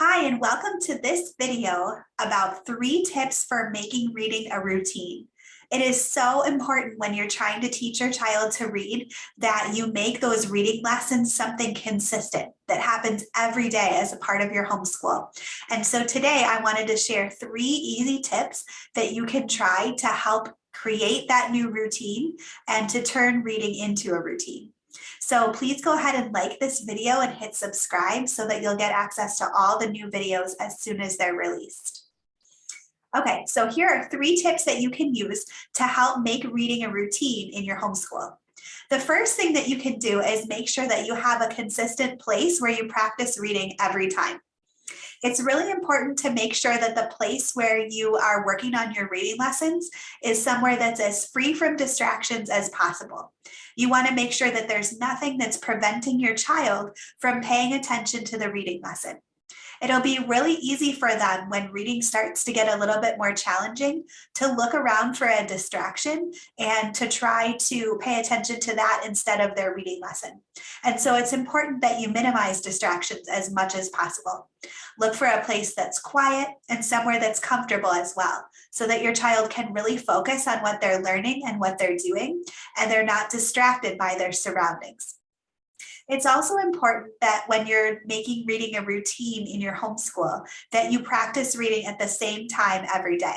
Hi, and welcome to this video about 3 tips for making reading a routine. It is so important when you're trying to teach your child to read that you make those reading lessons something consistent that happens every day as a part of your homeschool. And so today I wanted to share 3 easy tips that you can try to help create that new routine and to turn reading into a routine. So please go ahead and like this video and hit subscribe so that you'll get access to all the new videos as soon as they're released. Okay, so here are 3 tips that you can use to help make reading a routine in your homeschool. The first thing that you can do is make sure that you have a consistent place where you practice reading every time. It's really important to make sure that the place where you are working on your reading lessons is somewhere that's as free from distractions as possible. You want to make sure that there's nothing that's preventing your child from paying attention to the reading lesson. It'll be really easy for them when reading starts to get a little bit more challenging to look around for a distraction and to try to pay attention to that instead of their reading lesson. And so it's important that you minimize distractions as much as possible. Look for a place that's quiet and somewhere that's comfortable as well, so that your child can really focus on what they're learning and what they're doing, and they're not distracted by their surroundings. It's also important that when you're making reading a routine in your homeschool, that you practice reading at the same time every day.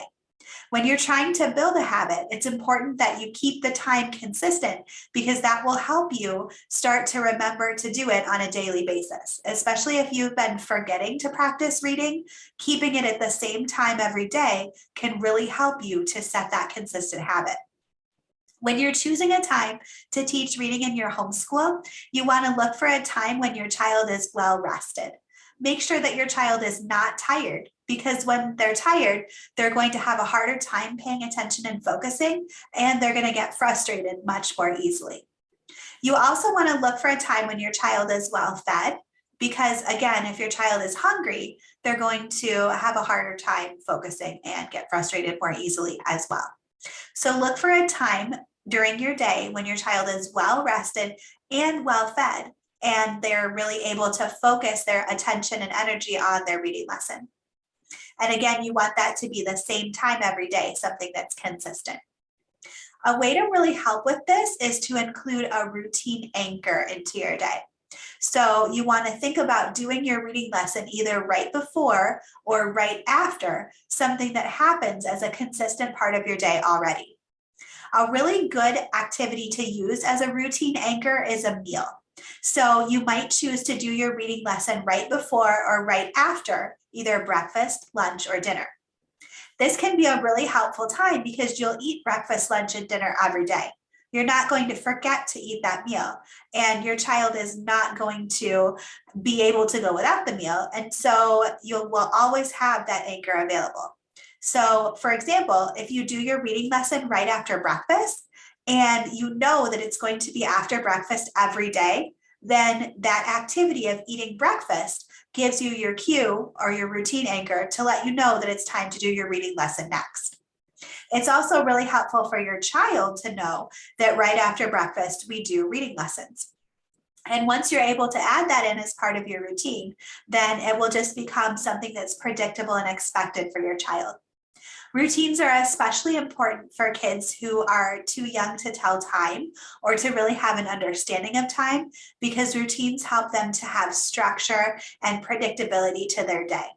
When you're trying to build a habit, it's important that you keep the time consistent because that will help you start to remember to do it on a daily basis. Especially if you've been forgetting to practice reading, keeping it at the same time every day can really help you to set that consistent habit. When you're choosing a time to teach reading in your homeschool, you want to look for a time when your child is well rested. Make sure that your child is not tired, because when they're tired, they're going to have a harder time paying attention and focusing, and they're going to get frustrated much more easily. You also want to look for a time when your child is well fed, because again, if your child is hungry, they're going to have a harder time focusing and get frustrated more easily as well. So look for a time during your day when your child is well rested and well fed, and they're really able to focus their attention and energy on their reading lesson. And again, you want that to be the same time every day, something that's consistent. A way to really help with this is to include a routine anchor into your day. So you want to think about doing your reading lesson either right before or right after something that happens as a consistent part of your day already. A really good activity to use as a routine anchor is a meal. So you might choose to do your reading lesson right before or right after either breakfast, lunch, or dinner. This can be a really helpful time because you'll eat breakfast, lunch, and dinner every day. You're not going to forget to eat that meal, and your child is not going to be able to go without the meal. And so you will always have that anchor available. So for example, if you do your reading lesson right after breakfast and you know that it's going to be after breakfast every day, then that activity of eating breakfast gives you your cue or your routine anchor to let you know that it's time to do your reading lesson next. It's also really helpful for your child to know that right after breakfast, we do reading lessons. And once you're able to add that in as part of your routine, then it will just become something that's predictable and expected for your child. Routines are especially important for kids who are too young to tell time or to really have an understanding of time, because routines help them to have structure and predictability to their day.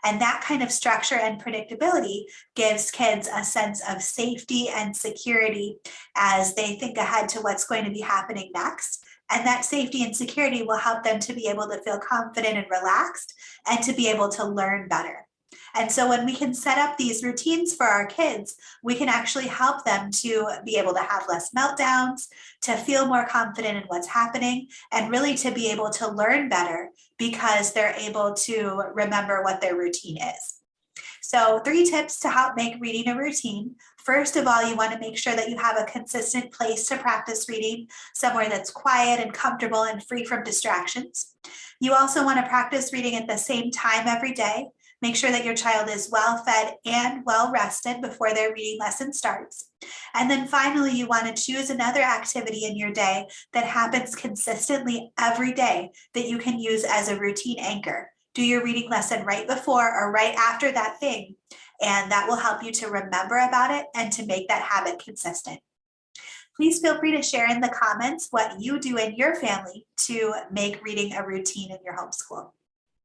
And that kind of structure and predictability gives kids a sense of safety and security as they think ahead to what's going to be happening next. And that safety and security will help them to be able to feel confident and relaxed and to be able to learn better. And so when we can set up these routines for our kids, we can actually help them to be able to have less meltdowns, to feel more confident in what's happening, and really to be able to learn better because they're able to remember what their routine is. So 3 tips to help make reading a routine. First of all, you want to make sure that you have a consistent place to practice reading, somewhere that's quiet and comfortable and free from distractions. You also want to practice reading at the same time every day. Make sure that your child is well fed and well rested before their reading lesson starts. And then finally, you want to choose another activity in your day that happens consistently every day that you can use as a routine anchor. Do your reading lesson right before or right after that thing, and that will help you to remember about it and to make that habit consistent. Please feel free to share in the comments what you do in your family to make reading a routine in your homeschool.